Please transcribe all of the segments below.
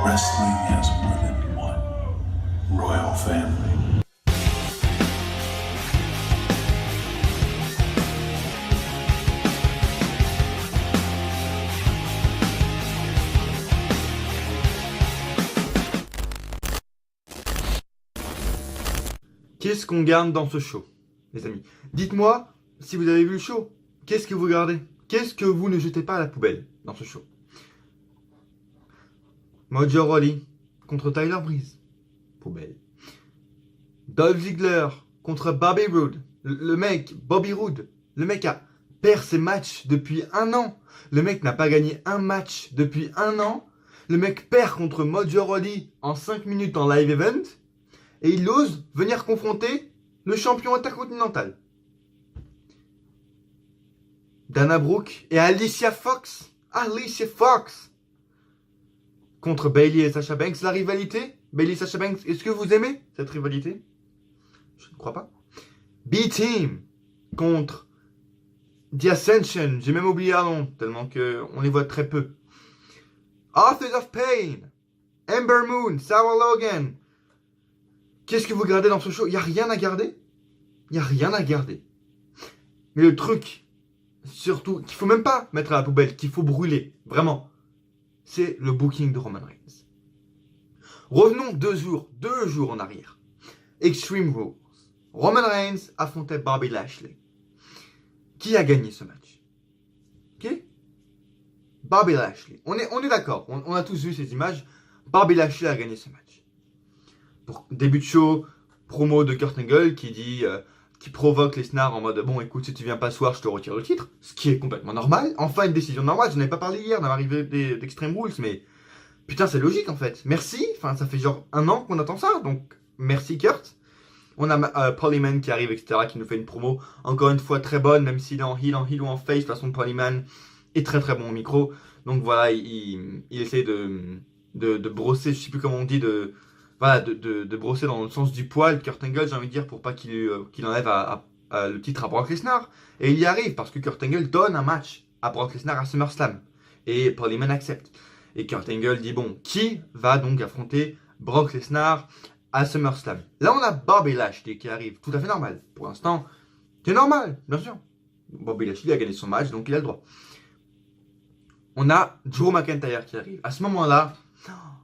Wrestling has more than one royal family. Qu'est-ce qu'on garde dans ce show, les amis? Dites-moi si vous avez vu le show. Qu'est-ce que vous gardez? Qu'est-ce que vous ne jetez pas à la poubelle dans ce show? Mojo Rawley contre Tyler Breeze. Poubelle. Dolph Ziggler contre Bobby Roode. Bobby Roode. Le mec a perdu ses matchs depuis un an. Le mec n'a pas gagné un match depuis un an. Le mec perd contre Mojo Rawley en 5 minutes en live event. Et il ose venir confronter le champion intercontinental. Dana Brooke et Alicia Fox. Alicia Fox contre Bayley et Sasha Banks. La rivalité, Bayley et Sasha Banks, est-ce que vous aimez cette rivalité? Je ne crois pas. B-Team contre The Ascension. J'ai même oublié un nom, tellement qu'on les voit très peu. Authors of Pain. Ember Moon, Sarah Logan. Qu'est-ce que vous gardez dans ce show? Il n'y a rien à garder. Il n'y a rien à garder. Mais le truc, surtout, qu'il faut même pas mettre à la poubelle, qu'il faut brûler, vraiment, c'est le booking de Roman Reigns. Revenons 2 jours en arrière. Extreme Rules. Roman Reigns affrontait Bobby Lashley. Qui a gagné ce match? Qui? Bobby Lashley. On est d'accord, on a tous vu ces images. Bobby Lashley a gagné ce match. Pour début de show, promo de Kurt Angle qui provoque Lesnar en mode bon écoute, si tu viens pas ce soir je te retire le titre, ce qui est complètement normal. Enfin une décision normale. Je n'avais pas parlé hier dans l'arrivée d'Extreme Rules, mais putain c'est logique en fait. Merci, enfin ça fait genre un an qu'on attend ça, donc merci Kurt. On a Polyman qui arrive, etc., qui nous fait une promo encore une fois très bonne, même s'il est en heel ou en face. De toute façon Polyman est très très bon au micro, donc voilà, il essaie de brosser, je sais plus comment on dit, de brosser dans le sens du poil Kurt Angle, j'ai envie de dire, pour pas qu'il enlève le titre à Brock Lesnar. Et il y arrive parce que Kurt Angle donne un match à Brock Lesnar à SummerSlam. Et Paul Heyman accepte. Et Kurt Angle dit bon, qui va donc affronter Brock Lesnar à SummerSlam? Là on a Bobby Lashley qui arrive, tout à fait normal. Pour l'instant, c'est normal, bien sûr. Bobby Lashley a gagné son match, donc il a le droit. On a Drew McIntyre qui arrive. À ce moment-là,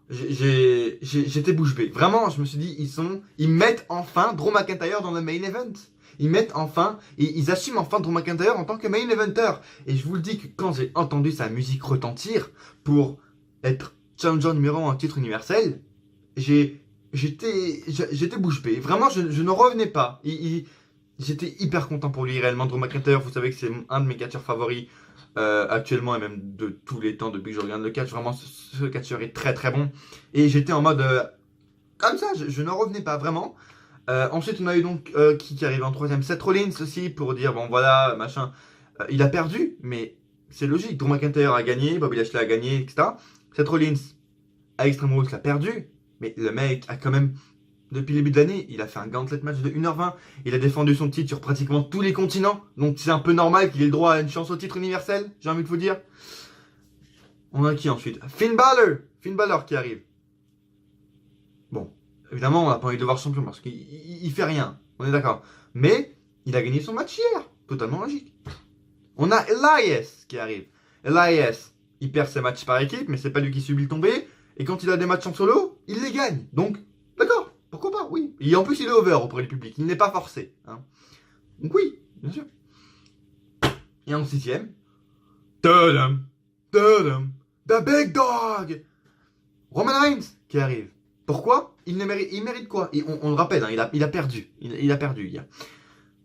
j'étais bouche bée. Vraiment, je me suis dit, ils mettent enfin Drew McIntyre dans le main event. Ils assument enfin Drew McIntyre en tant que main eventer. Et je vous le dis que quand j'ai entendu sa musique retentir pour être challenger numéro 1 en titre universel, j'étais bouche bée. Vraiment, je ne revenais pas. J'étais hyper content pour lui, réellement. Drew McIntyre, vous savez que c'est un de mes catcheurs favoris actuellement et même de tous les temps depuis que je regarde le catch. Vraiment, ce catcheur est très très bon. Et j'étais en mode comme ça, je n'en revenais pas vraiment. Ensuite, on a eu donc qui arrive en 3ème, Seth Rollins aussi, pour dire bon voilà, machin. Il a perdu, mais c'est logique. Drew McIntyre a gagné, Bobby Lashley a gagné, etc. Seth Rollins à Extreme Rules l'a perdu, mais le mec a quand même, depuis le début de l'année, il a fait un gauntlet match de 1h20. Il a défendu son titre sur pratiquement tous les continents. Donc c'est un peu normal qu'il ait le droit à une chance au titre universel, j'ai envie de vous dire. On a qui ensuite? Finn Balor qui arrive. Bon, évidemment, on n'a pas envie de le voir champion parce qu'il fait rien. On est d'accord. Mais il a gagné son match hier. Totalement logique. On a Elias qui arrive. Elias, il perd ses matchs par équipe, mais c'est pas lui qui subit le tombé. Et quand il a des matchs en solo, il les gagne. Donc, d'accord. Pourquoi pas, oui. Et en plus, il est over auprès du public. Il n'est pas forcé. Hein. Donc oui, bien sûr. Et en 6ème, tadam, the big dog, Roman Reigns qui arrive. Pourquoi? Il mérite quoi? On le rappelle, hein, il a perdu. Il a perdu hier.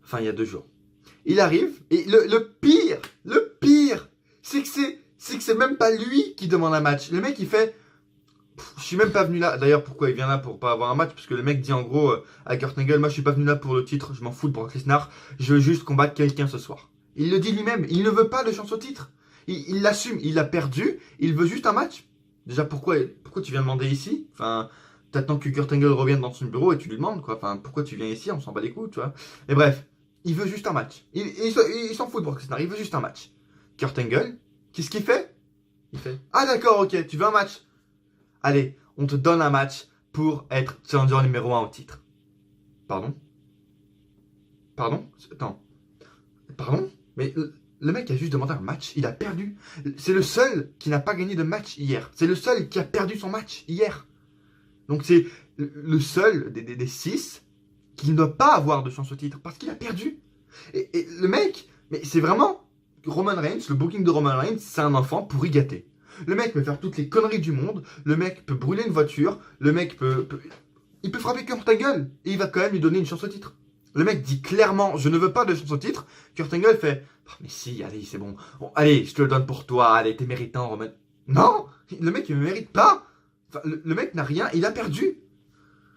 Enfin, il y a 2 jours. Il arrive, et le pire, c'est que c'est même pas lui qui demande un match. Le mec, il fait... Je suis même pas venu là. D'ailleurs, pourquoi il vient là pour pas avoir un match? Parce que le mec dit en gros à Kurt Angle, moi je suis pas venu là pour le titre, je m'en fous de Brock Lesnar, je veux juste combattre quelqu'un ce soir. Il le dit lui-même, il ne veut pas de chance au titre. Il l'assume, il a perdu, il veut juste un match. Déjà, pourquoi tu viens demander ici? Enfin, t'attends que Kurt Angle revienne dans son bureau et tu lui demandes quoi. Enfin, pourquoi tu viens ici? On s'en bat les couilles, tu vois. Et bref, il veut juste un match. Il s'en fout de Brock Lesnar, il veut juste un match. Kurt Angle, qu'est-ce qu'il fait? Il fait ah d'accord, ok, tu veux un match? Allez, on te donne un match pour être challenger numéro 1 au titre. Pardon? Pardon? Attends. Pardon? Mais le mec a juste demandé un match, il a perdu. C'est le seul qui n'a pas gagné de match hier. C'est le seul qui a perdu son match hier. Donc c'est le seul des 6 qui ne doit pas avoir de chance au titre parce qu'il a perdu. Et le mec, mais c'est vraiment Roman Reigns, le booking de Roman Reigns, c'est un enfant pourri gâté. Le mec peut faire toutes les conneries du monde, le mec peut brûler une voiture, le mec il peut frapper Kurt Angle et il va quand même lui donner une chance au titre. Le mec dit clairement, je ne veux pas de chance au titre. Kurt Angle fait, oh, mais si, allez, c'est bon. Bon, allez, je te le donne pour toi, allez, t'es méritant, Roman. Non, le mec, il me mérite pas. Enfin, le mec n'a rien, il a perdu.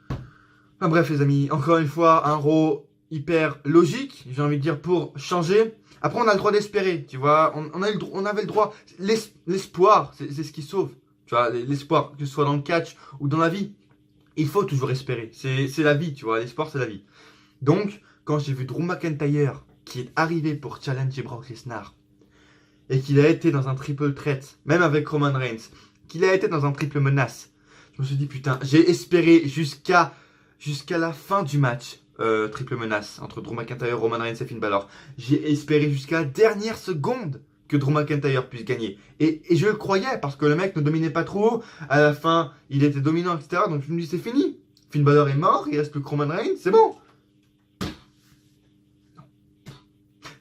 Enfin bref, les amis, encore une fois, un Raw hyper logique, j'ai envie de dire, pour changer. Après, on a le droit d'espérer, tu vois. On avait le droit. L'espoir, c'est ce qui sauve. Tu vois, l'espoir, que ce soit dans le catch ou dans la vie. Il faut toujours espérer. C'est la vie, tu vois. L'espoir, c'est la vie. Donc, quand j'ai vu Drew McIntyre qui est arrivé pour challenger Brock Lesnar et qu'il a été dans un triple threat, même avec Roman Reigns, qu'il a été dans un triple menace, je me suis dit, putain, j'ai espéré jusqu'à la fin du match. Triple menace entre Drew McIntyre, Roman Reigns et Finn Balor. J'ai espéré jusqu'à la dernière seconde que Drew McIntyre puisse gagner. Et je le croyais parce que le mec ne dominait pas trop. À la fin, il était dominant, etc. Donc je me dis, c'est fini. Finn Balor est mort, il reste plus que Roman Reigns, c'est bon.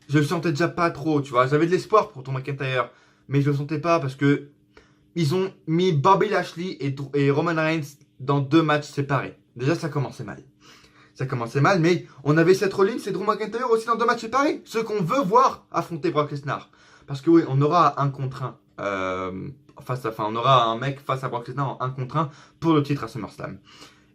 Je le sentais déjà pas trop, tu vois. J'avais de l'espoir pour Drew McIntyre, mais je le sentais pas parce que ils ont mis Bobby Lashley et Roman Reigns dans 2 matchs séparés. Déjà, ça commençait mal. Ça commençait mal, mais on avait Seth Rollins et Drew McIntyre aussi dans 2 matchs séparés. Ceux qu'on veut voir affronter Brock Lesnar. Parce que oui, on aura un contre 1 on aura un mec face à Brock Lesnar en 1 contre 1 pour le titre à SummerSlam.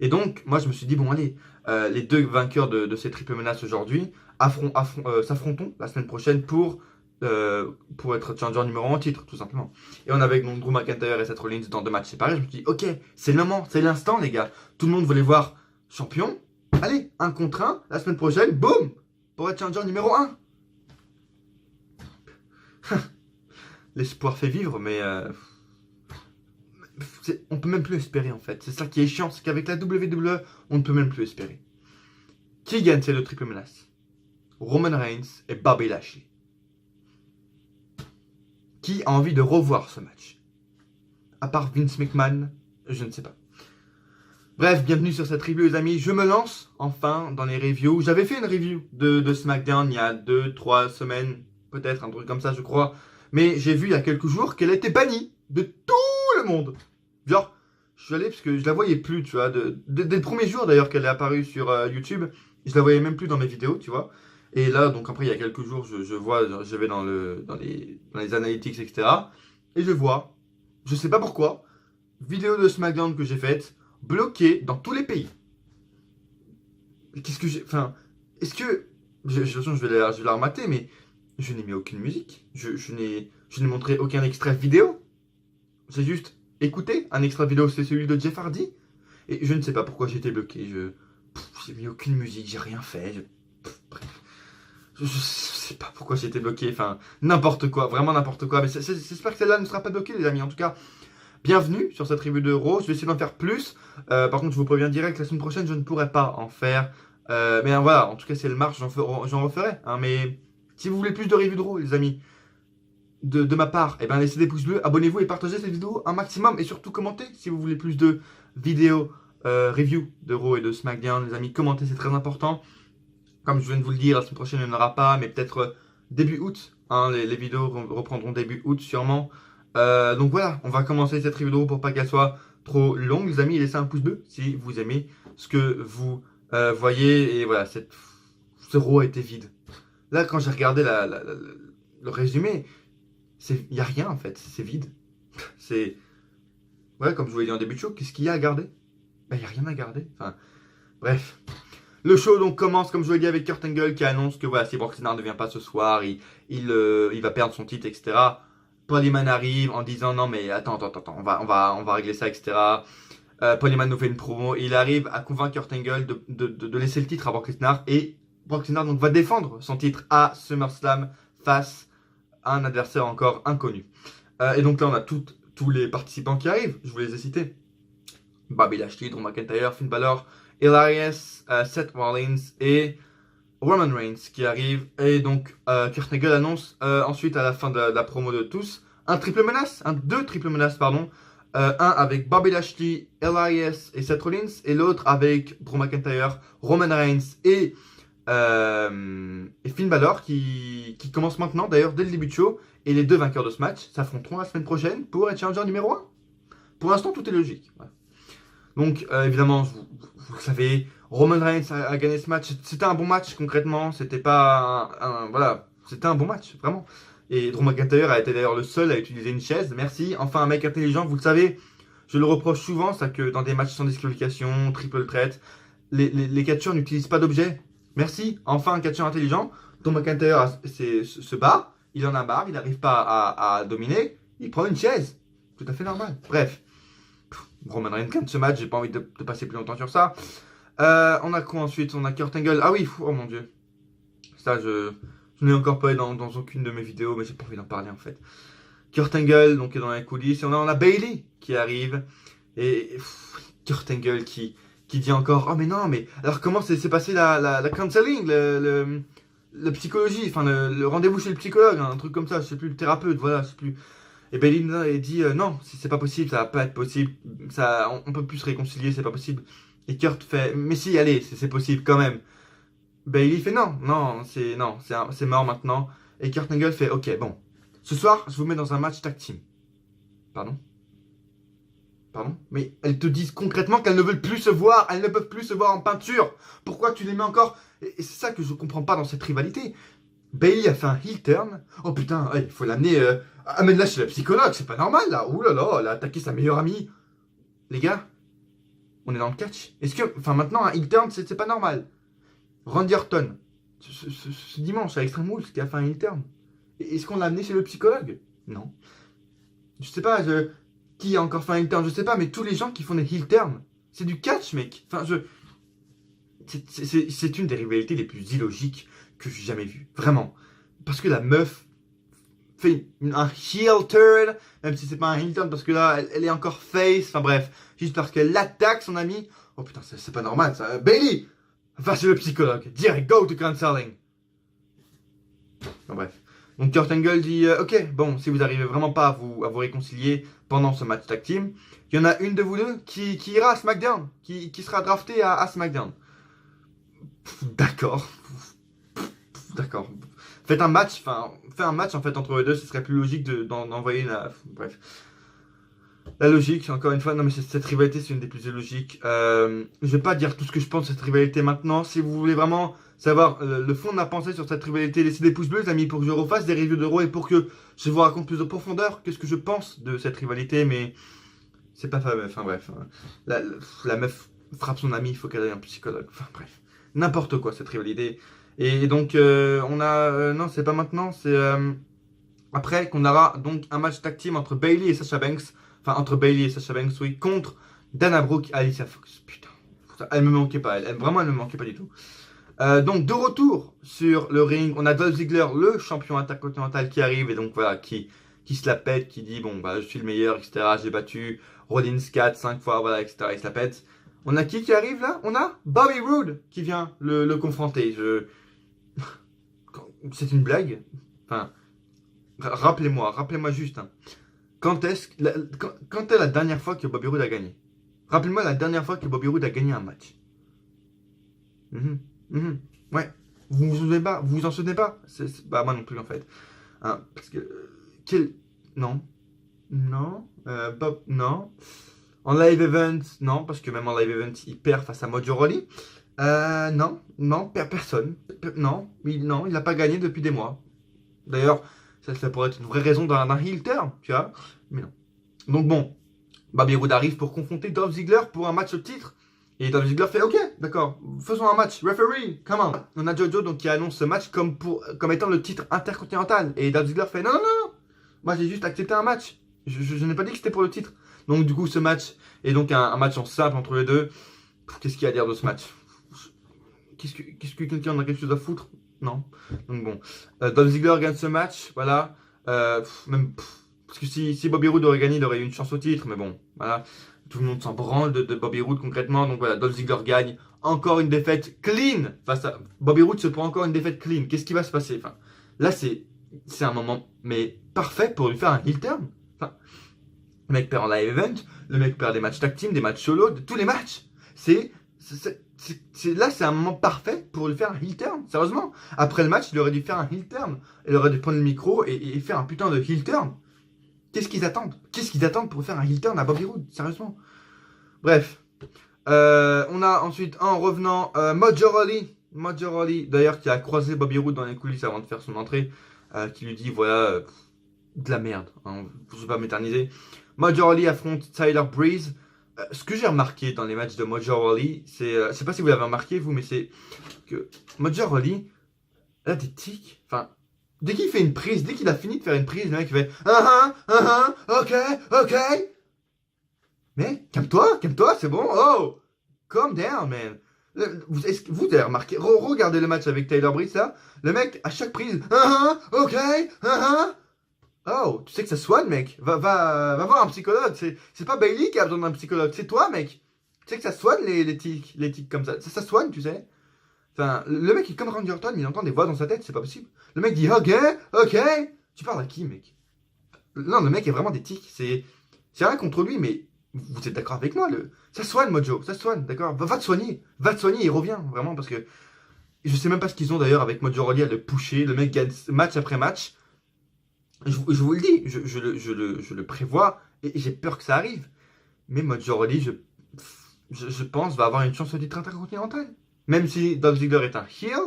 Et donc, moi je me suis dit, bon allez, les 2 vainqueurs de ces triple menaces aujourd'hui s'affronteront la semaine prochaine pour être challenger numéro 1 au titre, tout simplement. Et on avait donc Drew McIntyre et Seth Rollins dans 2 matchs séparés. Je me suis dit, ok, c'est le moment, c'est l'instant les gars. Tout le monde voulait voir champion. Allez, 1 contre 1, la semaine prochaine, boum, pour être challenger numéro 1. L'espoir fait vivre, mais on peut même plus espérer en fait. C'est ça qui est chiant, c'est qu'avec la WWE, on ne peut même plus espérer. Qui gagne ces 2 triple menaces? Roman Reigns et Bobby Lashley. Qui a envie de revoir ce match? À part Vince McMahon, je ne sais pas. Bref, bienvenue sur cette review les amis, je me lance enfin dans les reviews. J'avais fait une review de SmackDown il y a 2-3 semaines, peut-être un truc comme ça je crois. Mais j'ai vu il y a quelques jours qu'elle a été bannie de tout le monde. Genre, je suis allé parce que je la voyais plus, tu vois. Dès le premier jour d'ailleurs qu'elle est apparue sur YouTube, je la voyais même plus dans mes vidéos, tu vois. Et là, donc après il y a quelques jours, je vais dans les analytics, etc. Et je vois, je sais pas pourquoi, vidéo de SmackDown que j'ai faite, bloqué dans tous les pays. Qu'est-ce que j'ai... Enfin, est-ce que... Je vais la remater, mais je n'ai mis aucune musique. Je n'ai montré aucun extrait vidéo. J'ai juste écouté un extrait vidéo, c'est celui de Jeff Hardy. Et je ne sais pas pourquoi j'ai été bloqué. J'ai mis aucune musique, j'ai rien fait. Bref. Je sais pas pourquoi j'ai été bloqué. Enfin, n'importe quoi, vraiment n'importe quoi. Mais j'espère que celle-là ne sera pas bloquée, les amis. En tout cas... Bienvenue sur cette review de Raw, je vais essayer d'en faire plus. Par contre, je vous préviens direct, la semaine prochaine, je ne pourrai pas en faire. Mais voilà, en tout cas, si elle marche, j'en referai. Hein, mais si vous voulez plus de reviews de Raw, les amis, de ma part, eh ben, laissez des pouces bleus, abonnez-vous et partagez cette vidéo un maximum. Et surtout, commentez si vous voulez plus de vidéos review de Raw et de SmackDown. Les amis, commentez, c'est très important. Comme je viens de vous le dire, la semaine prochaine, il n'y en aura pas, mais peut-être début août. Hein, les vidéos reprendront début août, sûrement. Donc voilà, on va commencer cette review de Raw pour pas qu'elle soit trop longue, les amis. Laissez un pouce bleu si vous aimez ce que vous voyez. Et voilà, ce Raw a été vide. Là, quand j'ai regardé le résumé, il n'y a rien en fait, c'est vide. C'est. Ouais, comme je vous l'ai dit en début de show, qu'est-ce qu'il y a à garder? Ben, il n'y a rien à garder. Enfin, bref. Le show donc commence, comme je vous l'ai dit, avec Kurt Angle qui annonce que voilà, si Brock Lesnar ne vient pas ce soir, il va perdre son titre, etc. Paul Heyman arrive en disant non mais attends, on va régler ça, etc. Paul Heyman nous fait une promo et il arrive à convaincre Kurt Angle de laisser le titre à Brock Lesnar et Brock Lesnar donc va défendre son titre à SummerSlam face à un adversaire encore inconnu. Et donc là on a tous les participants qui arrivent, je vous les ai cités. Bobby Lashley, Drew McIntyre, Finn Balor, Elias, Seth Rollins et Roman Reigns qui arrive. Et donc Kurt Angle annonce ensuite à la fin de la promo de tous deux triples menaces, pardon. Un avec Bobby Lashley, Elias et Seth Rollins, et l'autre avec Drew McIntyre, Roman Reigns et Finn Balor qui commence maintenant, d'ailleurs dès le début de show. Et les deux vainqueurs de ce match s'affronteront la semaine prochaine pour être challenger numéro 1. Pour l'instant, tout est logique. Ouais. Donc, évidemment, vous le savez, Roman Reigns a gagné ce match. C'était un bon match, concrètement. C'était pas voilà, c'était un bon match, vraiment. Et Drew McIntyre a été d'ailleurs le seul à utiliser une chaise. Merci. Enfin, un mec intelligent, vous le savez. Je le reproche souvent, ça que dans des matchs sans disqualification, triple threat, les catcheurs n'utilisent pas d'objets. Merci. Enfin, un catcheur intelligent. Drew McIntyre se bat. Il en a marre. Il n'arrive pas à dominer. Il prend une chaise. Tout à fait normal. Bref. Roman Reigns gagne ce match. J'ai pas envie de passer plus longtemps sur ça. On a quoi ensuite? On a Kurt Angle. Ah oui, oh mon dieu. Ça, je n'ai encore pas dans aucune de mes vidéos, mais j'ai pas envie d'en parler en fait. Kurt Angle, donc, est dans les coulisses. Et on a Bayley qui arrive. Et Kurt Angle qui dit encore: oh mais non, mais alors comment s'est passé la counseling, la psychologie, enfin le rendez-vous chez le psychologue, un truc comme ça, je sais plus, le thérapeute, voilà, je sais plus. Et Bayley dit non, c'est pas possible, ça va pas être possible, on peut plus se réconcilier, c'est pas possible. Et Kurt fait: mais si, allez, c'est possible quand même. Bayley fait non, c'est mort maintenant. Et Kurt Angle fait: ok, bon, ce soir, je vous mets dans un match tag team. Pardon? Mais elles te disent concrètement qu'elles ne veulent plus se voir, elles ne peuvent plus se voir en peinture. Pourquoi tu les mets encore? Et c'est ça que je comprends pas dans cette rivalité. Bayley a fait un heel turn. Oh putain, il faut l'amener. Amène-la chez le psychologue, c'est pas normal là. Ouh là là, elle a attaqué sa meilleure amie. Les gars, on est dans le catch. Est-ce que. Enfin, maintenant, un heel turn, c'est pas normal. Randy Orton, ce dimanche à Extreme Rules, qui a fait un heel turn. Est-ce qu'on l'a amené chez le psychologue? Non. Je sais pas, qui a encore fait un heel turn, je sais pas, mais tous les gens qui font des heel turns, c'est du catch, mec. Enfin, c'est une des rivalités les plus illogiques que j'ai jamais vues. Vraiment. Parce que la meuf fait un heel turn, même si c'est pas un heel turn, parce que là, elle est encore face. Enfin bref, juste parce qu'elle attaque son ami. Oh putain, c'est pas normal ça. Bayley, va chez le psychologue. Direct, go to counseling. Enfin, bref. Donc Kurt Angle dit ok, bon, si vous arrivez vraiment pas à vous réconcilier pendant ce match tag team, il y en a une de vous deux qui ira à SmackDown, qui sera draftée à SmackDown. D'accord. D'accord. Faites un match en fait entre les deux, ce serait plus logique d'envoyer la. Bref. La logique, encore une fois, non mais cette rivalité c'est une des plus logiques. Je vais pas dire tout ce que je pense de cette rivalité maintenant. Si vous voulez vraiment savoir le fond de ma pensée sur cette rivalité, laissez des pouces bleus les amis pour que je refasse des reviews de Raw et pour que je vous raconte plus de profondeur qu'est-ce que je pense de cette rivalité, mais c'est pas fameux, enfin bref. La meuf frappe son ami, il faut qu'elle aille un psychologue, enfin bref. N'importe quoi cette rivalité. Et donc on a... non c'est pas maintenant, c'est après qu'on aura donc un match tag team entre Bayley et Sasha Banks. Enfin, entre Bayley et Sasha Banks, oui, contre Dana Brooke et Alicia Fox. Putain, elle me manquait pas, vraiment, elle me manquait pas du tout. Donc, de retour sur le ring, on a Dolph Ziggler, le champion intercontinental qui arrive, et donc voilà, qui se la pète, qui dit, bon, bah, je suis le meilleur, etc. J'ai battu Rollins 4, 5 fois, voilà, etc. Il se la pète. On a qui arrive là? On a Bobby Roode qui vient le confronter. C'est une blague? Enfin, rappelez-moi juste, hein. Quand est la dernière fois que Bobby Roode a gagné? Rappelez-moi la dernière fois que Bobby Roode a gagné un match. Ouais. Vous vous en souvenez pas? Vous vous en souvenez pas? Bah moi non plus en fait. Hein, parce que... Non. Non. Bob... Non. En live event, non. Parce que même en live event, il perd face à Mojo Rawley. Non. Non. Personne. Non. Il n'a pas gagné depuis des mois. D'ailleurs... Ça pourrait être une vraie raison d'un heel turn, tu vois. Mais non. Donc bon, Bobby Roode arrive pour confronter Dolph Ziggler pour un match au titre. Et Dolph Ziggler fait ok, d'accord, faisons un match. Referee, come on. On a Jojo donc qui annonce ce match comme étant le titre intercontinental. Et Dolph Ziggler fait non. Moi j'ai juste accepté un match. Je n'ai pas dit que c'était pour le titre. Donc du coup ce match est donc un match en simple entre les deux. Qu'est-ce qu'il y a à dire de ce match? Qu'est-ce que quelqu'un en a quelque chose à foutre? Non. Donc bon. Dolph Ziggler gagne ce match. Voilà. Parce que si Bobby Roode aurait gagné, il aurait eu une chance au titre. Mais bon. Voilà. Tout le monde s'en branle de Bobby Roode concrètement. Donc voilà, Dolph Ziggler gagne. Encore une défaite clean face à Bobby Roode se prend encore une défaite clean. Qu'est-ce qui va se passer? Enfin, là c'est un moment mais parfait pour lui faire un heel turn. Enfin, le mec perd en live event, le mec perd des matchs tag team, des matchs solo, tous les matchs. Là c'est un moment parfait pour lui faire un heel turn. Sérieusement, après le match il aurait dû faire un heel turn. Il aurait dû prendre le micro et faire un putain de heel turn. Qu'est-ce qu'ils attendent? Qu'est-ce qu'ils attendent pour faire un heel turn à Bobby Roode? Sérieusement. Bref. On a ensuite, en revenant, Mojo Rawley, d'ailleurs, qui a croisé Bobby Roode dans les coulisses avant de faire son entrée, qui lui dit, voilà, de la merde, hein, je ne vais pas m'éterniser. Mojo Rawley affronte Tyler Breeze. Ce que j'ai remarqué dans les matchs de Mojo Rawley, c'est, je sais pas si vous l'avez remarqué, vous, mais c'est que Mojo Rawley, elle a des tics. Enfin, dès qu'il fait une prise, dès qu'il a fini de faire une prise, le mec il fait ok, ok. Mais calme-toi, c'est bon. Oh, calm down, man. Est-ce que vous avez remarqué, regardez le match avec Tyler Breeze là, le mec à chaque prise, ok, oh, tu sais que ça soigne, mec. Va voir un psychologue. C'est pas Bailey qui a besoin d'un psychologue, c'est toi, mec. Tu sais que ça soigne les tics comme ça. Ça soigne, tu sais. Enfin, le mec est comme Randy Orton, il entend des voix dans sa tête, c'est pas possible. Le mec dit ok, ok. Tu parles à qui, mec? Non, le mec est vraiment des tics. C'est rien contre lui, mais vous êtes d'accord avec moi, ça soigne, Mojo, ça soigne, d'accord? Va te soigner, il revient, vraiment, parce que je sais même pas ce qu'ils ont d'ailleurs avec Mojo Rawley à le pusher. Le mec gagne match après match. Je vous le dis, je le prévois et j'ai peur que ça arrive. Mais Mojo Rawley, je pense, va avoir une chance au titre intercontinental. Même si Dolph Ziggler est un heel,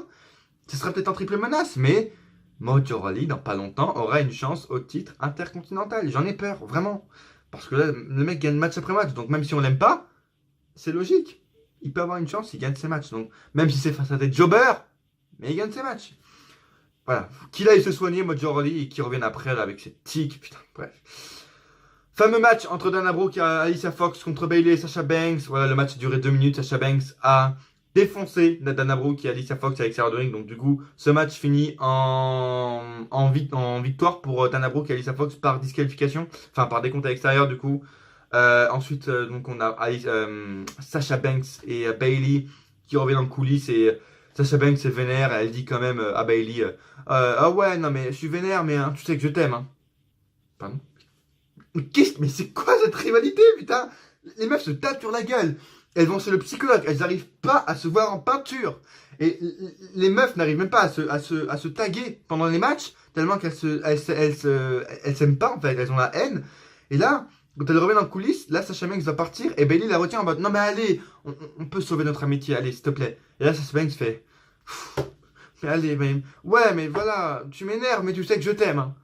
ce sera peut-être en triple menace, mais Mojo Rawley, dans pas longtemps, aura une chance au titre intercontinental. J'en ai peur, vraiment. Parce que là, le mec gagne match après match. Donc même si on l'aime pas, c'est logique. Il peut avoir une chance, il gagne ses matchs. Donc même si c'est face à des jobbers, mais il gagne ses matchs. Voilà. Qu'il aille se soigner, Mojo Rawley, et qu'il revienne après là, avec ses tics. Putain, bref. Fameux match entre Dana Brooke et Alicia Fox contre Bayley et Sasha Banks. Voilà, le match a duré 2 minutes. Sasha Banks a défoncé Dana Brooke et Alicia Fox avec Sarah Doring. Donc du coup, ce match finit en victoire pour Dana Brooke et Alicia Fox par disqualification. Enfin, par décompte à l'extérieur du coup. Ensuite, donc on a Sasha Banks et Bayley qui reviennent en coulisses et Sasha Banks est vénère. Elle dit quand même à Bayley ah ouais, non mais je suis vénère, mais hein, tu sais que je t'aime. Hein. Pardon? Mais c'est quoi cette rivalité, putain? Les meufs se tapent sur la gueule. Elles vont chez le psychologue. Elles n'arrivent pas à se voir en peinture. Et les meufs n'arrivent même pas à se taguer pendant les matchs, tellement qu'elles s'aiment pas, en fait. Elles ont la haine. Et là, quand elles reviennent en coulisses, là, Sasha Banks va partir. Et Bayley la retient en mode non, mais allez, on peut sauver notre amitié. Allez, s'il te plaît. Et là, Sasha Banks fait mais allez, mais, ouais, mais voilà, tu m'énerves, mais tu sais que je t'aime. Hein.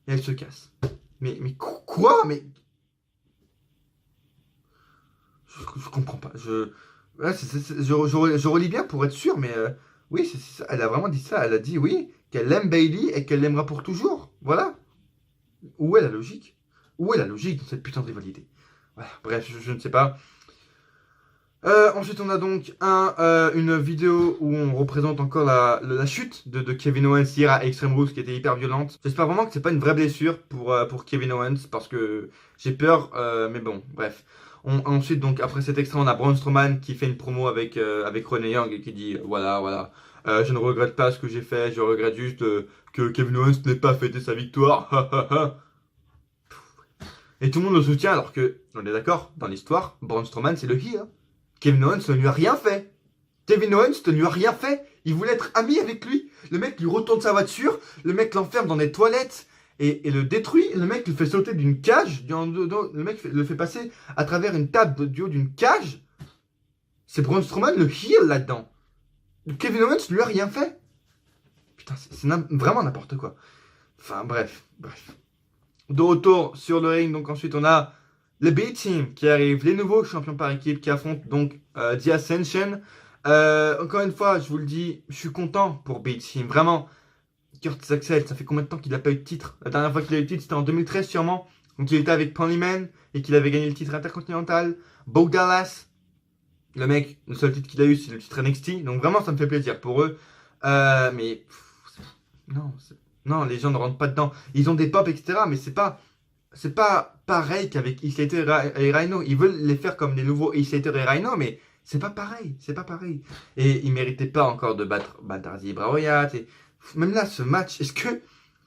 Et elle se casse. Mais quoi? Mais je comprends pas. Ouais, je relis bien pour être sûr, mais oui, c'est ça. Elle a vraiment dit ça. Elle a dit oui, qu'elle aime Bailey et qu'elle l'aimera pour toujours. Voilà. Où est la logique? Où est la logique dans cette putain de rivalité? Voilà. Bref, je ne sais pas. Ensuite, on a donc une vidéo où on représente encore la chute de Kevin Owens hier à Extreme Rules qui était hyper violente. J'espère vraiment que c'est pas une vraie blessure pour Kevin Owens parce que j'ai peur, mais bon, bref. Ensuite, donc après cet extrait, on a Braun Strowman qui fait une promo avec Renee Young et qui dit voilà, je ne regrette pas ce que j'ai fait, je regrette juste que Kevin Owens n'ait pas fêté sa victoire. Et tout le monde le soutient alors que, on est d'accord, dans l'histoire, Braun Strowman c'est le heel. Hein. Kevin Owens ne lui a rien fait. Kevin Owens ne lui a rien fait. Il voulait être ami avec lui. Le mec lui retourne sa voiture. Le mec l'enferme dans des toilettes et le détruit. Le mec le fait sauter d'une cage. Le mec le fait passer à travers une table du haut d'une cage. C'est Braun Strowman le heel là-dedans. Kevin Owens ne lui a rien fait. Putain, c'est vraiment n'importe quoi. Enfin, bref. De retour sur le ring, donc ensuite on a le B-Team qui arrive, les nouveaux champions par équipe qui affrontent donc The Ascension. Encore une fois, je vous le dis, je suis content pour B-Team. Vraiment, Curtis Axel, ça fait combien de temps qu'il n'a pas eu de titre? La dernière fois qu'il a eu le titre, c'était en 2013 sûrement. Donc il était avec Ponyman et qu'il avait gagné le titre intercontinental. Bo Dallas, le mec, le seul titre qu'il a eu, c'est le titre NXT. Donc vraiment, ça me fait plaisir pour eux. Mais non, les gens ne rentrent pas dedans. Ils ont des pop, etc. Mais c'est pas c'est pas pareil qu'avec Heath Slater et Rhino. Ils veulent les faire comme les nouveaux Heath Slater et Rhino, mais c'est pas pareil, c'est pas pareil. Et ils méritaient pas encore de battre Hardy et Bray Wyatt. Et même là, ce match, est-ce que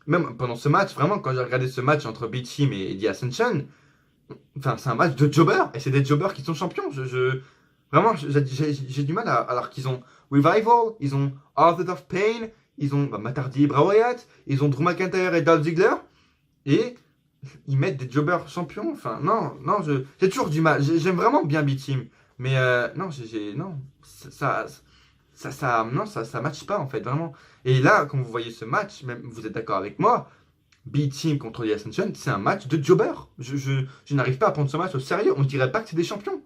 même pendant ce match, vraiment, quand j'ai regardé ce match entre B-Team et The Ascension, enfin, c'est un match de jobbers, et c'est des jobbers qui sont champions. Vraiment, j'ai du mal alors qu'ils ont Revival, ils ont Author of Pain, ils ont Matt Hardy et Bray Wyatt, ils ont Drew McIntyre et Dolph Ziggler, et ils mettent des jobbers champions. Enfin, non, j'ai toujours du mal. J'aime vraiment bien B-Team, mais non, non, non, ça matche pas en fait, vraiment. Et là, quand vous voyez ce match, même vous êtes d'accord avec moi, B-Team contre The Ascension, c'est un match de jobber. Je n'arrive pas à prendre ce match au sérieux. On ne dirait pas que c'est des champions.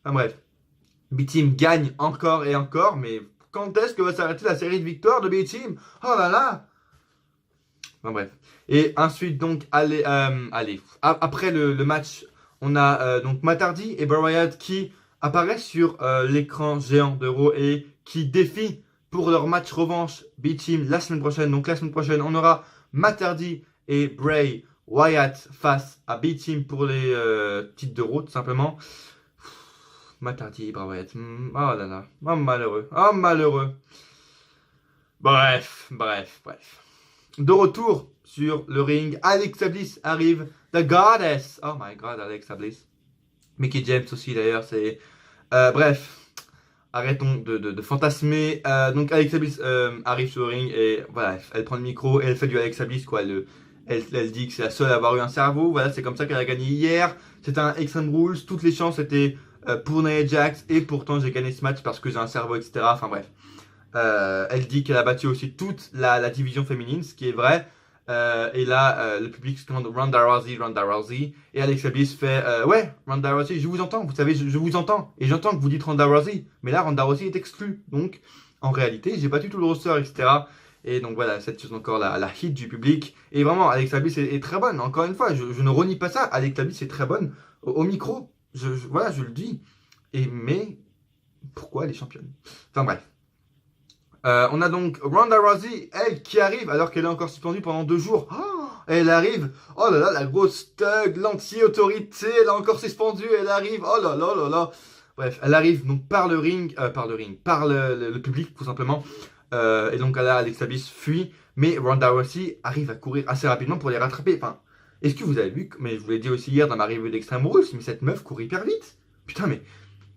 Enfin bref, B-Team gagne encore et encore, mais quand est-ce que va s'arrêter la série de victoires de B-Team? Oh là là! Enfin bref. Et ensuite, donc, après le match, on a donc Matt Hardy et Bray Wyatt qui apparaissent sur l'écran géant de Raw et qui défient pour leur match revanche B-Team la semaine prochaine. Donc la semaine prochaine, on aura Matt Hardy et Bray Wyatt face à B-Team pour les titres de Raw, tout simplement. Matt Hardy et Bray Wyatt. Oh là là. Oh malheureux. Oh malheureux. Bref. De retour sur le ring, Alexa Bliss arrive. The Goddess. Oh my god, Alexa Bliss. Mickey James aussi d'ailleurs, c'est... bref. Arrêtons de fantasmer. Donc Alexa Bliss arrive sur le ring et voilà, elle prend le micro et elle fait du Alexa Bliss quoi. Elle dit que c'est la seule à avoir eu un cerveau. Voilà, c'est comme ça qu'elle a gagné hier. C'était un Extreme Rules. Toutes les chances étaient pour Nia Jax et pourtant j'ai gagné ce match parce que j'ai un cerveau, etc. Enfin bref. Elle dit qu'elle a battu aussi toute la division féminine, ce qui est vrai. Et là, le public scande Ronda Rousey. Et Alexa Bliss fait ouais, Ronda Rousey, je vous entends, vous savez, je vous entends. Et j'entends que vous dites Ronda Rousey. Mais là, Ronda Rousey est exclue. Donc, en réalité, j'ai battu tout le roster, etc. Et donc voilà, cette chose encore la hit du public. Et vraiment, Alexa Bliss est très bonne. Encore une fois, je ne renie pas ça. Alexa Bliss est très bonne au micro. Voilà, je le dis. Mais pourquoi elle est championne? Enfin bref. On a donc Ronda Rousey, elle qui arrive alors qu'elle est encore suspendue pendant 2 jours. Oh, elle arrive, oh là là, la grosse thug, l'anti-autorité, elle est encore suspendue, elle arrive, oh là là là là. Bref, elle arrive donc par le public tout simplement. Et donc là, Alexa Bliss fuit, mais Ronda Rousey arrive à courir assez rapidement pour les rattraper. Enfin, est-ce que vous avez vu, mais je vous l'ai dit aussi hier dans ma review d'Extreme Rules, mais cette meuf court hyper vite. Putain, mais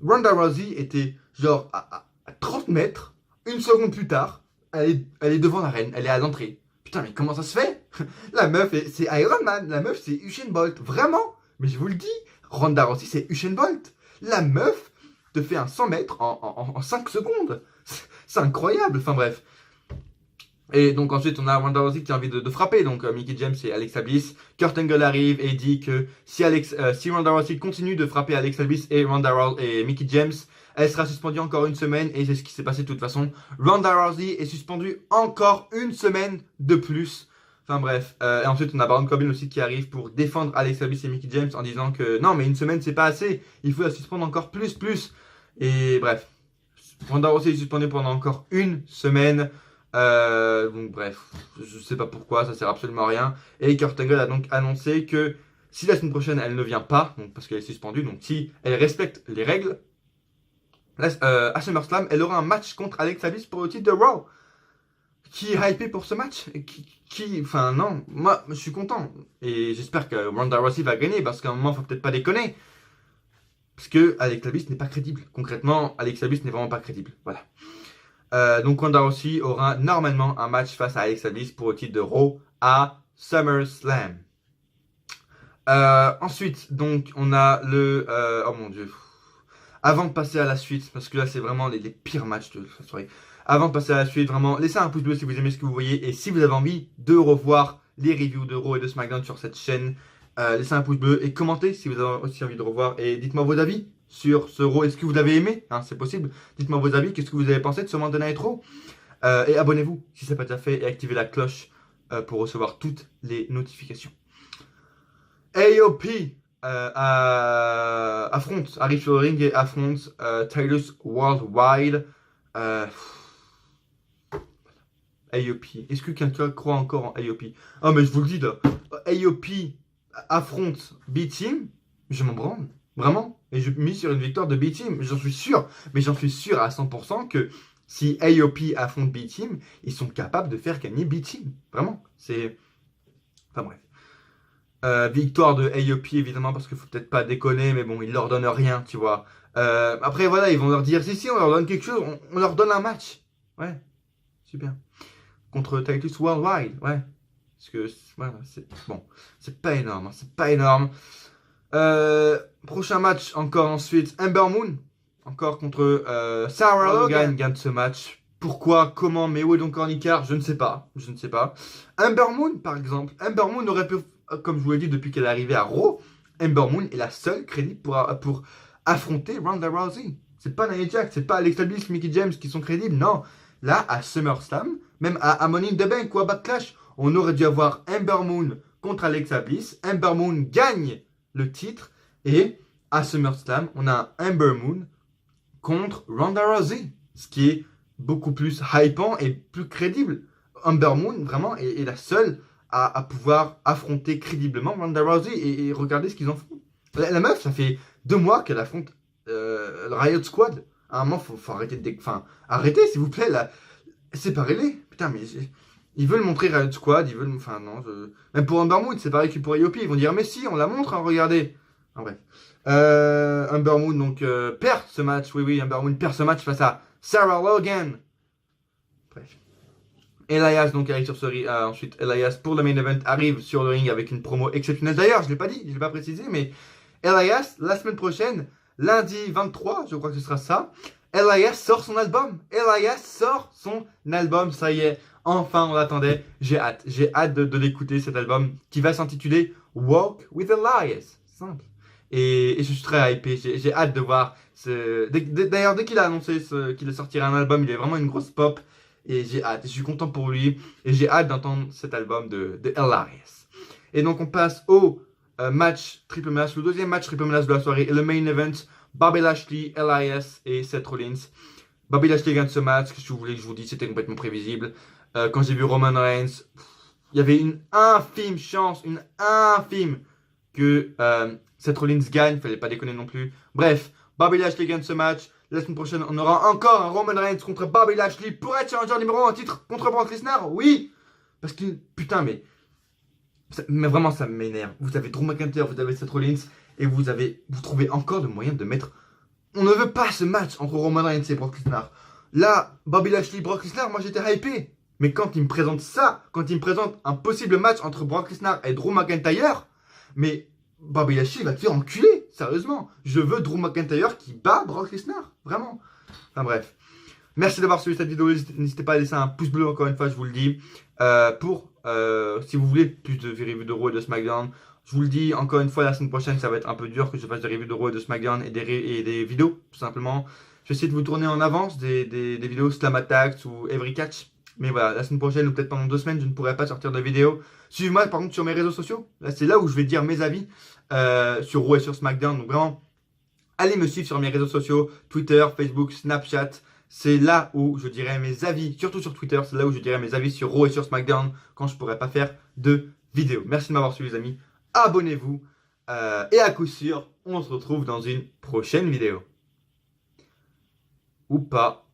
Ronda Rousey était genre à 30 mètres. Une seconde plus tard, elle est devant l'arène, elle est à l'entrée. Putain, mais comment ça se fait? La meuf, c'est Iron Man, la meuf, c'est Usain Bolt. Vraiment? Mais je vous le dis, Ronda Rousey, c'est Usain Bolt. La meuf te fait un 100 mètres en 5 secondes. C'est incroyable. Enfin bref. Et donc ensuite, on a Ronda Rousey qui a envie de frapper. Donc Mickey James et Alexa Bliss. Kurt Angle arrive et dit que si Ronda Rousey continue de frapper Alexa Bliss et Mickey James, elle sera suspendue encore 1 semaine et c'est ce qui s'est passé de toute façon. Ronda Rousey est suspendue encore 1 semaine de plus. Enfin bref. Et ensuite on a Baron Corbin aussi qui arrive pour défendre Alexa Bliss et Mickey James en disant que non mais 1 semaine c'est pas assez. Il faut la suspendre encore plus. Et bref. Ronda Rousey est suspendue pendant encore 1 semaine. Donc bref. Je sais pas pourquoi, ça sert absolument à rien. Et Kurt Angle a donc annoncé que si la semaine prochaine elle ne vient pas, donc parce qu'elle est suspendue, donc si elle respecte les règles, à SummerSlam, elle aura un match contre Alexa Bliss pour le titre de Raw. Qui est hypé pour ce match? Enfin non, moi je suis content. Et j'espère que Ronda Rousey va gagner parce qu'à un moment, faut peut-être pas déconner. Parce que Alexa Bliss n'est pas crédible. Concrètement, Alexa Bliss n'est vraiment pas crédible. Voilà. Donc Ronda Rousey aura normalement un match face à Alexa Bliss pour le titre de Raw à SummerSlam. Ensuite, donc, on a le... oh mon dieu. Avant de passer à la suite, parce que là, c'est vraiment les pires matchs de la soirée. Avant de passer à la suite, vraiment, laissez un pouce bleu si vous aimez ce que vous voyez. Et si vous avez envie de revoir les reviews de Raw et de SmackDown sur cette chaîne, laissez un pouce bleu et commentez si vous avez aussi envie de revoir. Et dites-moi vos avis sur ce Raw. Est-ce que vous l'avez aimé? C'est possible. Dites-moi vos avis. Qu'est-ce que vous avez pensé de ce Monday Night Raw? Et abonnez-vous si ce n'est pas déjà fait. Et activez la cloche pour recevoir toutes les notifications. AOP arrive sur le ring et affronte Titus Worldwide. AOP. Est-ce que quelqu'un croit encore en AOP? Oh mais je vous le dis là. AOP affronte B-Team, je m'en branle. Vraiment. Et je mise sur une victoire de B-Team. J'en suis sûr. Mais j'en suis sûr à 100% que si AOP affronte B-Team, ils sont capables de faire gagner B-Team. Vraiment. C'est... Enfin bref. Victoire de AOP évidemment parce qu'il faut peut-être pas déconner, mais bon, ils leur donnent rien, tu vois. Après voilà, ils vont leur dire si on leur donne quelque chose, on leur donne un match. Ouais, super. Contre Titus Worldwide, ouais. Parce que voilà, c'est bon, c'est pas énorme, hein, c'est pas énorme. Prochain match encore ensuite, Ember Moon, encore contre Sarah Logan gagne ce match. Pourquoi, comment, mais où est donc Cornicar? Je ne sais pas, je ne sais pas. Ember Moon par exemple, Ember Moon aurait pu, comme je vous l'ai dit depuis qu'elle est arrivée à Raw, Ember Moon est la seule crédible pour affronter Ronda Rousey. C'est pas Nia Jax, c'est pas Alexa Bliss, Mickie James qui sont crédibles, non. Là, à SummerSlam, même à Money in the Bank ou à Backlash, on aurait dû avoir Ember Moon contre Alexa Bliss. Ember Moon gagne le titre et à SummerSlam, on a Ember Moon contre Ronda Rousey, ce qui est beaucoup plus hypant et plus crédible. Ember Moon, vraiment, est la seule à pouvoir affronter crédiblement Ronda Rousey et regardez ce qu'ils en font. La meuf, ça fait 2 mois qu'elle affronte le Riot Squad. À un moment, faut arrêter de... Enfin, arrêtez, s'il vous plaît, là. Séparez-les. Putain, mais... Ils veulent montrer Riot Squad, ils veulent... Enfin, non, même pour Ember Moon, c'est pareil que pour IOP. Ils vont dire, mais si, on la montre, hein, regardez. En bref. Ember Moon, donc, perd ce match. Oui, Ember Moon perd ce match face à Sarah Logan. Bref. Elias donc arrive sur ce ring. Ensuite, Elias pour le main event arrive sur le ring avec une promo exceptionnelle. D'ailleurs, je l'ai pas dit, je l'ai pas précisé, mais Elias, la semaine prochaine, lundi 23, je crois que ce sera ça, Elias sort son album. Elias sort son album, ça y est. Enfin, on l'attendait. J'ai hâte de l'écouter, cet album qui va s'intituler Walk with Elias. Simple. Et je suis très hypé. J'ai hâte de voir. D'ailleurs, dès qu'il a annoncé qu'il sortirait un album, il est vraiment une grosse pop. Et j'ai hâte. Je suis content pour lui. Et j'ai hâte d'entendre cet album de Elias. Et donc, on passe au match triple menace, le deuxième match triple menace de la soirée et le main event. Bobby Lashley, Elias et Seth Rollins. Bobby Lashley gagne ce match. Qu'est-ce que vous voulez que je vous dise? C'était complètement prévisible. Quand j'ai vu Roman Reigns, il y avait une infime chance, que Seth Rollins gagne. Fallait pas déconner non plus. Bref, Bobby Lashley gagne ce match. La semaine prochaine, on aura encore un Roman Reigns contre Bobby Lashley pour être challenger numéro 1 en titre contre Brock Lesnar. Oui, parce que putain, mais vraiment ça m'énerve. Vous avez Drew McIntyre, vous avez Seth Rollins et vous trouvez encore le moyen de mettre. On ne veut pas ce match entre Roman Reigns et Brock Lesnar. Là, Bobby Lashley, Brock Lesnar, moi j'étais hypé. Mais quand il me présente ça, quand il me présente un possible match entre Brock Lesnar et Drew McIntyre, mais Bobby Lashley va te faire enculer, sérieusement. Je veux Drew McIntyre qui bat Brock Lesnar, vraiment. Enfin bref. Merci d'avoir suivi cette vidéo, n'hésitez pas à laisser un pouce bleu encore une fois, je vous le dis. Si vous voulez plus de reviews de Raw et de SmackDown, je vous le dis encore une fois, la semaine prochaine ça va être un peu dur que je fasse des reviews de Raw et de SmackDown et des vidéos, tout simplement. Je vais essayer de vous tourner en avance des vidéos Slam Attacks ou Every Catch. Mais voilà, la semaine prochaine ou peut-être pendant 2 semaines, je ne pourrai pas sortir de vidéo. Suivez-moi par contre sur mes réseaux sociaux. Là, c'est là où je vais dire mes avis sur Raw et sur SmackDown. Donc vraiment, allez me suivre sur mes réseaux sociaux, Twitter, Facebook, Snapchat. C'est là où je dirai mes avis, surtout sur Twitter, c'est là où je dirai mes avis sur Raw et sur SmackDown quand je ne pourrai pas faire de vidéo. Merci de m'avoir suivi les amis. Abonnez-vous. Et à coup sûr, on se retrouve dans une prochaine vidéo. Ou pas.